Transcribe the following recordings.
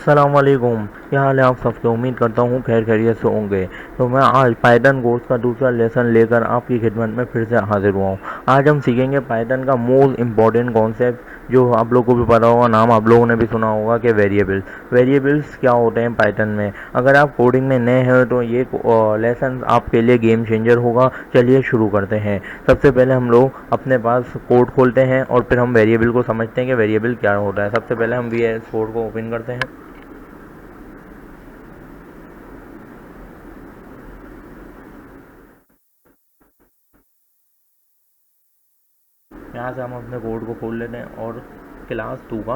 अस्सलाम वालेकुम। क्या हाल है आप सबके? उम्मीद करता हूँ खैर खैरियत से होंगे। तो मैं आज पाइथन कोर्स का दूसरा लेसन लेकर आपकी खिदमत में फिर से हाजिर हुआ हूँ। आज हम सीखेंगे पाइथन का मोस्ट इम्पॉर्टेंट कॉन्सेप्ट, जो आप लोगों को भी पता होगा, नाम आप लोगों ने भी सुना होगा, कि वेरिएबल्स। वेरिएबल्स क्या होते हैं पाइथन में? अगर आप कोडिंग में नए हैं तो ये लेसन आपके लिए गेम चेंजर होगा। चलिए शुरू करते हैं। सबसे पहले हम लोग अपने पास कोड खोलते हैं और फिर हम वेरिएबल को समझते हैं कि वेरिएबल क्या होता है। सबसे पहले हम VS कोड को ओपन करते हैं। यहाँ से हम अपने कोड को खोल लेते हैं और क्लास 2 का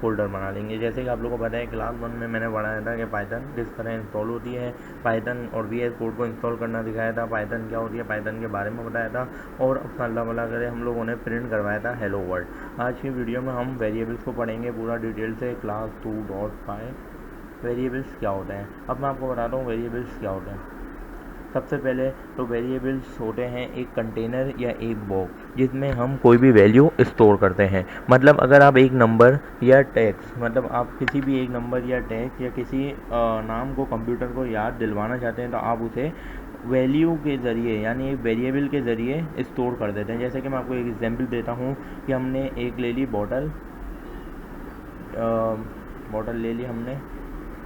फोल्डर बना लेंगे। जैसे कि आप लोगों को पता है, क्लास 1 में मैंने बनाया था कि पाइथन किस तरह इंस्टॉल होती है, पाइथन और VS कोड को इंस्टॉल करना दिखाया था, पाइथन क्या होती है, पाइथन के बारे में बताया था, और अल्लाह भला करे हम लोगों ने प्रिंट करवाया था हेलो वर्ल्ड। आज की वीडियो में हम वेरिएबल्स को पढ़ेंगे पूरा डिटेल से। क्लास 2.5 वेरिएबल्स क्या होते हैं। अब मैं आपको बताता हूँ वेरिएबल्स क्या होते हैं। सबसे पहले तो वेरिएबल्स होते हैं एक कंटेनर या एक बॉक्स जिसमें हम कोई भी वैल्यू स्टोर करते हैं। मतलब अगर आप एक नंबर या टेक्स्ट, मतलब आप किसी भी एक नंबर या टेक्स्ट या किसी नाम को कंप्यूटर को याद दिलवाना चाहते हैं तो आप उसे वैल्यू के ज़रिए यानी एक वेरिएबल के ज़रिए स्टोर कर देते हैं। जैसे कि मैं आपको एक एग्जांपल देता हूँ कि हमने एक ले ली बॉटल, बॉटल ले ली हमने,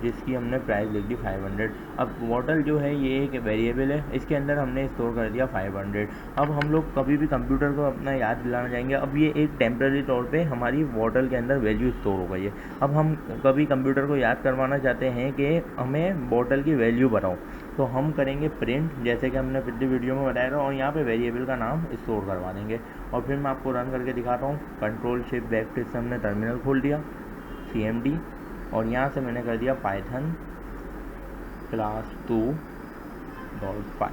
जिसकी हमने प्राइस लिख दी 500। अब बॉटल जो है ये एक वेरिएबल है, इसके अंदर हमने स्टोर कर दिया 500। अब हम लोग कभी भी कंप्यूटर को अपना याद दिलाना चाहेंगे, अब ये एक टेम्प्रेरी तौर पे हमारी बॉटल के अंदर वैल्यू स्टोर हो गई है। अब हम कभी कंप्यूटर को याद करवाना चाहते हैं कि हमें बॉटल की वैल्यू बताओ, तो हम करेंगे प्रिंट, जैसे कि हमने पिछली वीडियो में बताया था, और यहाँ पे वेरिएबल का नाम स्टोर करवा देंगे। और फिर मैं आपको रन करके दिखाता हूँ। Ctrl+Shift+Backspace से हमने टर्मिनल खोल दिया, CMD, और यहाँ से मैंने कर दिया पाइथन क्लास 2.5।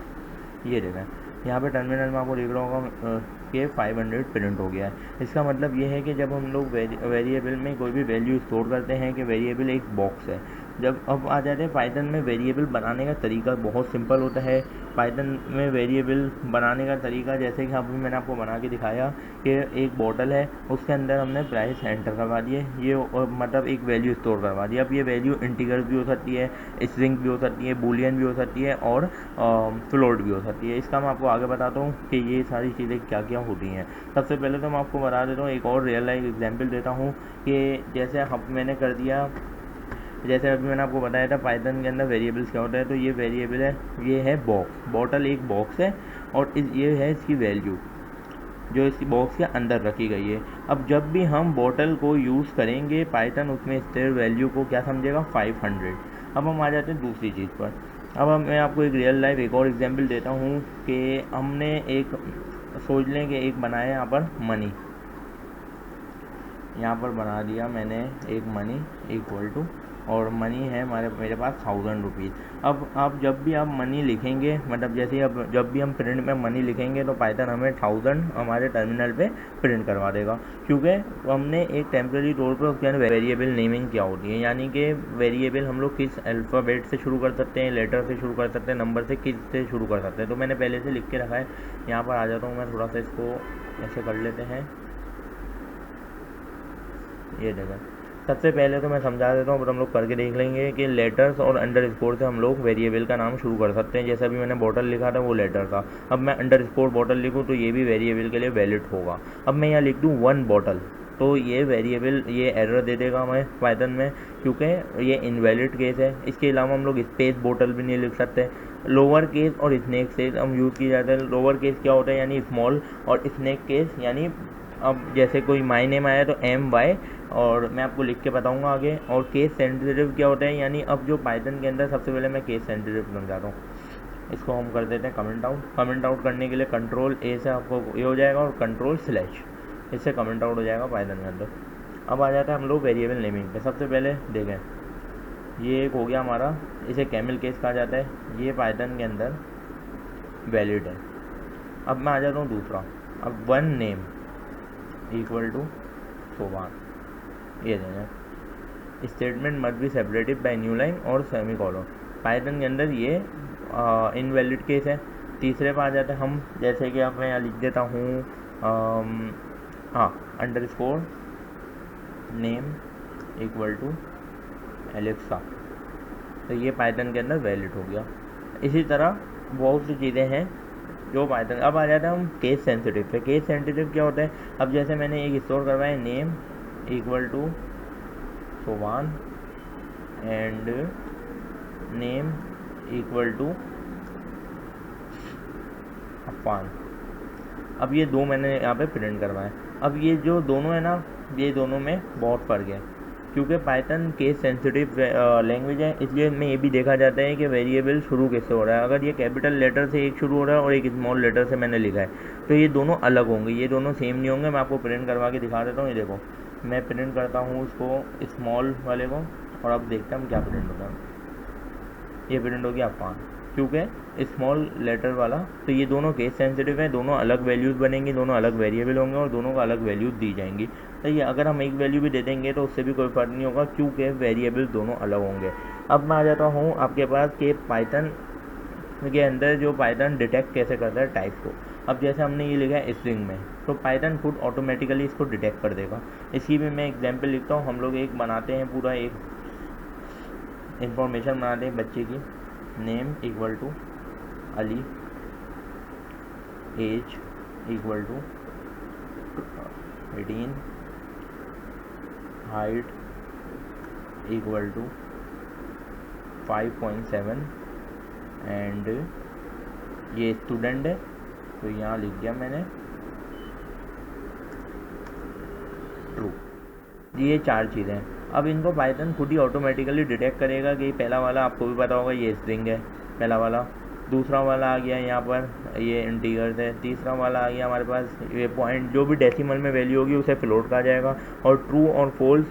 ये देखें, यहाँ पे टर्मिनल में आपको दिख रहा होगा कि 500 प्रिंट हो गया है। इसका मतलब ये है कि जब हम लोग वेरिएबल में कोई भी वैल्यू स्टोर करते हैं कि वेरिएबल एक बॉक्स है। जब अब आ जाते हैं पाइथन में, वेरिएबल बनाने का तरीका बहुत सिंपल होता है। पाइथन में वेरिएबल बनाने का तरीका, जैसे कि अभी मैंने आपको बना के दिखाया कि एक बॉटल है, उसके अंदर हमने प्राइस एंटर करवा दिए, ये मतलब एक वैल्यू स्टोर करवा दी। अब ये वैल्यू इंटीजर भी हो सकती है, स्ट्रिंग भी हो सकती है, बूलियन भी हो सकती है, और फ्लोट भी हो सकती है। इसका मैं आपको आगे बताता हूँ कि ये सारी चीज़ें क्या क्या होती हैं। सबसे पहले तो मैं आपको बता देता हूँ, एक और रियल लाइफ एग्जांपल देता हूँ कि जैसे हम मैंने कर दिया, जैसे अभी मैंने आपको बताया था पाइथन के अंदर वेरिएबल्स क्या होता है। तो ये वेरिएबल है, ये है बॉक्स, बॉटल एक बॉक्स है, और ये है इसकी वैल्यू जो इसकी बॉक्स के अंदर रखी गई है। अब जब भी हम बॉटल को यूज़ करेंगे, पाइथन उसमें स्थिर वैल्यू को क्या समझेगा, 500। अब हम आ जाते हैं दूसरी चीज़ पर। अब मैं आपको एक रियल लाइफ एक और एग्जांपल देता हूँ कि हमने एक, सोच लें कि एक बनाया यहाँ पर मनी, यहाँ पर बना दिया मैंने एक मनी इक्वल टू, और मनी है मेरे पास 1000 रुपीज़। अब आप जब भी आप मनी लिखेंगे, मतलब जैसे ही अब जब भी हम प्रिंट में मनी लिखेंगे तो पाइथन हमें 1000 हमारे टर्मिनल पे प्रिंट करवा देगा, क्योंकि हमने एक टेम्प्रेरी तौर पर उसके अंदर वेरिएबल नेमिंग क्या होती है, यानी कि वेरिएबल हम लोग किस अल्फ़ाबेट से शुरू कर सकते हैं, लेटर से शुरू कर सकते हैं, नंबर से, किस से शुरू कर सकते हैं। तो मैंने पहले से लिख के रखा है। यहाँ पर आ जाता हूँ मैं, थोड़ा सा इसको ऐसे कर लेते हैं। ये देखें, सबसे पहले तो मैं समझा देता हूँ, फिर हम लोग करके देख लेंगे कि लेटर्स और अंडर स्कोर से हम लोग वेरिएबल का नाम शुरू कर सकते हैं। जैसे अभी मैंने बॉटल लिखा था, वो लेटर था। अब मैं अंडर स्कोर बॉटल लिखूँ तो ये भी वेरिएबल के लिए वैलिड होगा। अब मैं यहाँ लिख दूँ 1 बॉटल, तो ये वेरिएबल ये एरर दे देगा हमें पाइथन में, क्योंकि ये इनवैलिड केस है। इसके अलावा हम लोग स्पेस बॉटल भी नहीं लिख सकते। लोअर केस और स्नैक केस हम यूज़ किया जाता है। लोअर केस क्या होता है, यानी स्मॉल, और स्नैक केस यानी, अब जैसे कोई माई नेम आया तो MY, और मैं आपको लिख के बताऊंगा आगे। और केस सेंसिटिव क्या होता है, यानी अब जो पाइथन के अंदर, सबसे पहले मैं केस सेंसिटिव समझाता हूँ। इसको हम कर देते हैं कमेंट आउट। कमेंट आउट करने के लिए Ctrl+A से आपको ये हो जाएगा, और Ctrl/, इससे कमेंट आउट हो जाएगा पाइथन के अंदर। अब आ जाता है हम लोग वेरिएबल नेमिंग पे। सबसे पहले देखें, ये एक हो गया हमारा, इसे कैमल केस कहा जाता है, ये पाइथन के अंदर वैलिड है। अब मैं आ जाता हूँ दूसरा। अब 1 नेम इक्वल टू सोबान, ये देखें, statement must be separated by new line और सेमी कॉलन। पाइथन के अंदर ये इनवैलिड केस है। तीसरे पर आ जाते हैं हम, जैसे कि अब मैं यहाँ लिख देता हूँ, हाँ, underscore name equal to Alexa, तो ये पाइथन के अंदर वैलिड हो गया। इसी तरह बहुत सी चीज़ें हैं जो पाइथन। अब आ जाता है हम केस सेंसिटिव पे। केस सेंसिटिव क्या होता है? अब जैसे मैंने एक स्टोर करवाया name equal to Sovan and name equal to Afan. अब ये दो मैंने यहाँ पे प्रिंट करवाए। अब ये जो दोनों है ना, ये दोनों में बहुत फ़र्क है, क्योंकि पाइथन केस सेंसिटिव लैंग्वेज है, इसलिए इनमें ये भी देखा जाता है कि वेरिएबल शुरू किससे हो रहा है। अगर ये कैपिटल लेटर से एक शुरू हो रहा है और एक स्मॉल लेटर से मैंने लिखा है, तो ये दोनों अलग होंगे, ये दोनों सेम नहीं होंगे। मैं आपको प्रिंट करवा के दिखा देता हूँ। ये देखो, मैं प्रिंट करता हूँ उसको स्मॉल वाले को, और अब देखते हैं हम क्या प्रिंट होता है। ये प्रिंट हो गया अफान, क्योंकि स्मॉल लेटर वाला। तो ये दोनों केस सेंसिटिव है, दोनों अलग वैल्यूज़ बनेंगी, दोनों अलग वेरिएबल होंगे और दोनों को अलग वैल्यूज़ दी जाएंगी। तो ये अगर हम एक वैल्यू भी दे देंगे तो उससे भी कोई फ़र्क नहीं होगा, क्योंकि वेरिएबल दोनों अलग होंगे। अब मैं आ जाता हूँ आपके पास कि पाइथन के अंदर जो पाइथन डिटेक्ट कैसे करता है टाइप को। अब जैसे हमने ये लिखा है स्ट्रिंग में, तो पाइथन खुद ऑटोमेटिकली इसको डिटेक्ट कर देगा। इसी में मैं एग्जाम्पल लिखता हूँ। हम लोग एक बनाते हैं, पूरा एक इंफॉर्मेशन बनाते हैं बच्चे की। Name equal to Ali, age equal to 18, height equal to 5.7 and ये स्टूडेंट है, तो यहाँ लिख दिया मैंने ट्रू। ये 4 चीज़ें हैं। अब इनको पाइथन खुद ही ऑटोमेटिकली डिटेक्ट करेगा कि पहला वाला आपको भी पता होगा ये स्ट्रिंग है, पहला वाला। दूसरा वाला आ गया यहाँ पर ये इंटीजर्स है। तीसरा वाला आ गया हमारे पास ये पॉइंट, जो भी डेसिमल में वैल्यू होगी उसे फ्लोट कहा जाएगा। और ट्रू और फॉल्स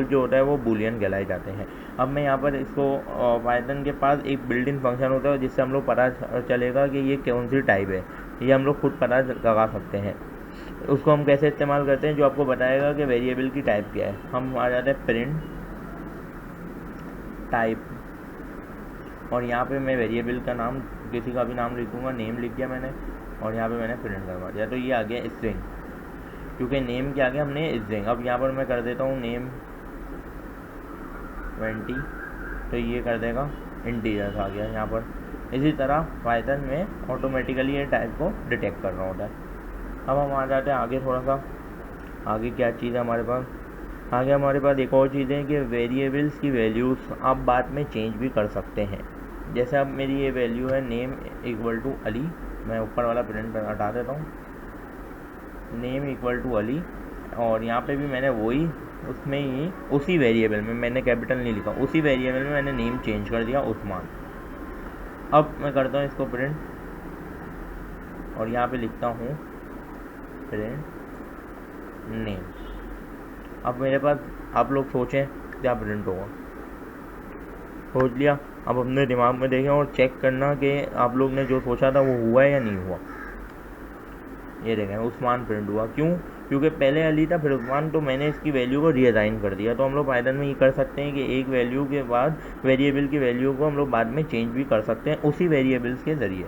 जो होता है वो बूलियन कहलाए जाते हैं। अब मैं यहाँ पर इसको पाइथन के पास एक बिल्ट इन फंक्शन होता है जिससे हम लोग पता चलेगा कि ये कौन सी टाइप है, ये हम लोग खुद पता लगा सकते हैं। उसको हम कैसे इस्तेमाल करते हैं, जो आपको बताएगा कि वेरिएबल की टाइप क्या है। हम आ जाते हैं प्रिंट टाइप, और यहाँ पे मैं वेरिएबल का नाम किसी का भी नाम लिख दूँगा। नेम लिख दिया मैंने, और यहाँ पे मैंने प्रिंट करवा दिया, तो ये आ गया स्ट्रिंग, क्योंकि नेम के आगे हमने स्ट्रिंग। अब यहाँ पर मैं कर देता हूँ नेम 20, तो ये कर देगा इंटीजर्स आ गया यहाँ पर। इसी तरह पाइथन में ऑटोमेटिकली ये टाइप को डिटेक्ट कर रहा होता है। अब हम आ जाते हैं आगे, थोड़ा सा आगे क्या चीज़ है हमारे पास। आगे हमारे पास एक और चीज़ है कि वेरिएबल्स की वैल्यूज़ आप बाद में चेंज भी कर सकते हैं। जैसे अब मेरी ये वैल्यू है नेम इक्वल टू अली, मैं ऊपर वाला प्रिंट हटा देता हूँ, नेम इक्वल टू अली, और यहाँ पे भी मैंने वही उसमें ही उसी वेरिएबल में मैंने कैपिटल नहीं लिखा, उसी वेरिएबल में मैंने नेम चेंज कर दिया उस्मान। अब मैं करता हूँ इसको प्रिंट, और यहाँ पे लिखता हूँ प्रिंट नेम। अब मेरे पास, आप लोग सोचें क्या प्रिंट होगा। सोच लिया, अब अपने दिमाग में देखें और चेक करना कि आप लोग ने जो सोचा था वो हुआ है या नहीं हुआ। ये देखें उस्मान प्रिंट हुआ। क्यों? क्योंकि पहले अली था फिर उस्मान, तो मैंने इसकी वैल्यू को रीअसाइन कर दिया। तो हम लोग पाइथन में ये कर सकते हैं कि एक वैल्यू के बाद वेरिएबल की वैल्यू को हम लोग बाद में चेंज भी कर सकते हैं उसी वेरिएबल्स के ज़रिए।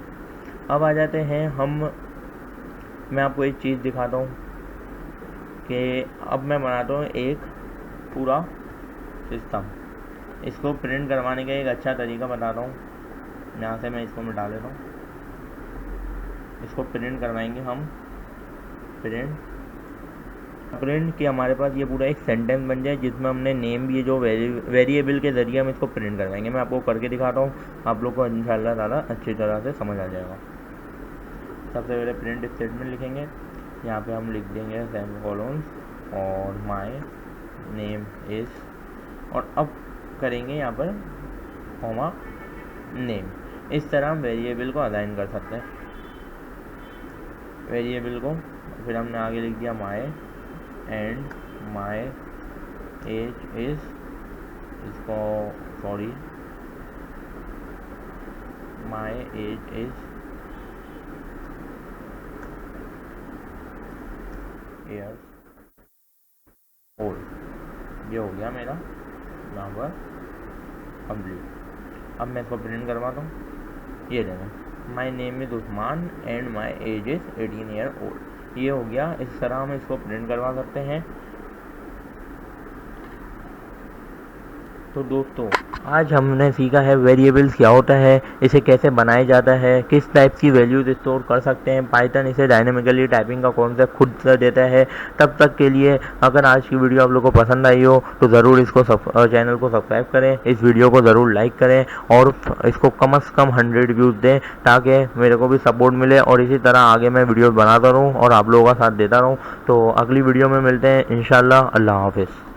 अब आ जाते हैं मैं आपको एक चीज़ दिखाता हूँ कि अब मैं बनाता हूँ एक पूरा सिस्टम। इसको प्रिंट करवाने का एक अच्छा तरीका बताता हूँ। यहाँ से मैं इसको मिटा लेता हूँ। इसको प्रिंट करवाएंगे हम, प्रिंट कि हमारे पास ये पूरा एक सेंटेंस बन जाए जिसमें हमने नेम भी जो वेरिएबल के ज़रिए हम इसको प्रिंट करवाएंगे। मैं आपको करके दिखाता हूँ, आप लोग को इंशाल्लाह ताला अच्छी तरह से समझ आ जाएगा। सबसे पहले प्रिंट स्टेटमेंट लिखेंगे, यहाँ पे हम लिख देंगे सेमीकोलन और माय नेम इज़, और अब करेंगे यहाँ पर कॉमा नेम। इस तरह हम वेरिएबल को असाइन कर सकते हैं वेरिएबल को। फिर हमने आगे लिख दिया my and my age is, इसको sorry my age is years old. ये हो गया मेरा यहाँ पर कंप्लीट। अब मैं इसको प्रिंट करवाता हूँ। ये देखें my name is Usman and my age is 18 year old. ये हो गया। इस तरह हम इसको प्रिंट करवा सकते हैं। तो दोस्तों आज हमने सीखा है वेरिएबल्स क्या होता है, इसे कैसे बनाया जाता है, किस टाइप की वैल्यूज स्टोर कर सकते हैं। पाइथन इसे डायनेमिकली टाइपिंग का कॉन्सेप्ट खुद से देता है। तब तक के लिए अगर आज की वीडियो आप लोगों को पसंद आई हो तो ज़रूर इसको चैनल को सब्सक्राइब करें, इस वीडियो को ज़रूर लाइक करें और इसको कम से कम 100 व्यूज़ दें ताकि मेरे को भी सपोर्ट मिले और इसी तरह आगे मैं वीडियो बनाता रहूँ और आप लोगों का साथ देता रहूँ। तो अगली वीडियो में मिलते हैं इंशाल्लाह। अल्लाह हाफिज़।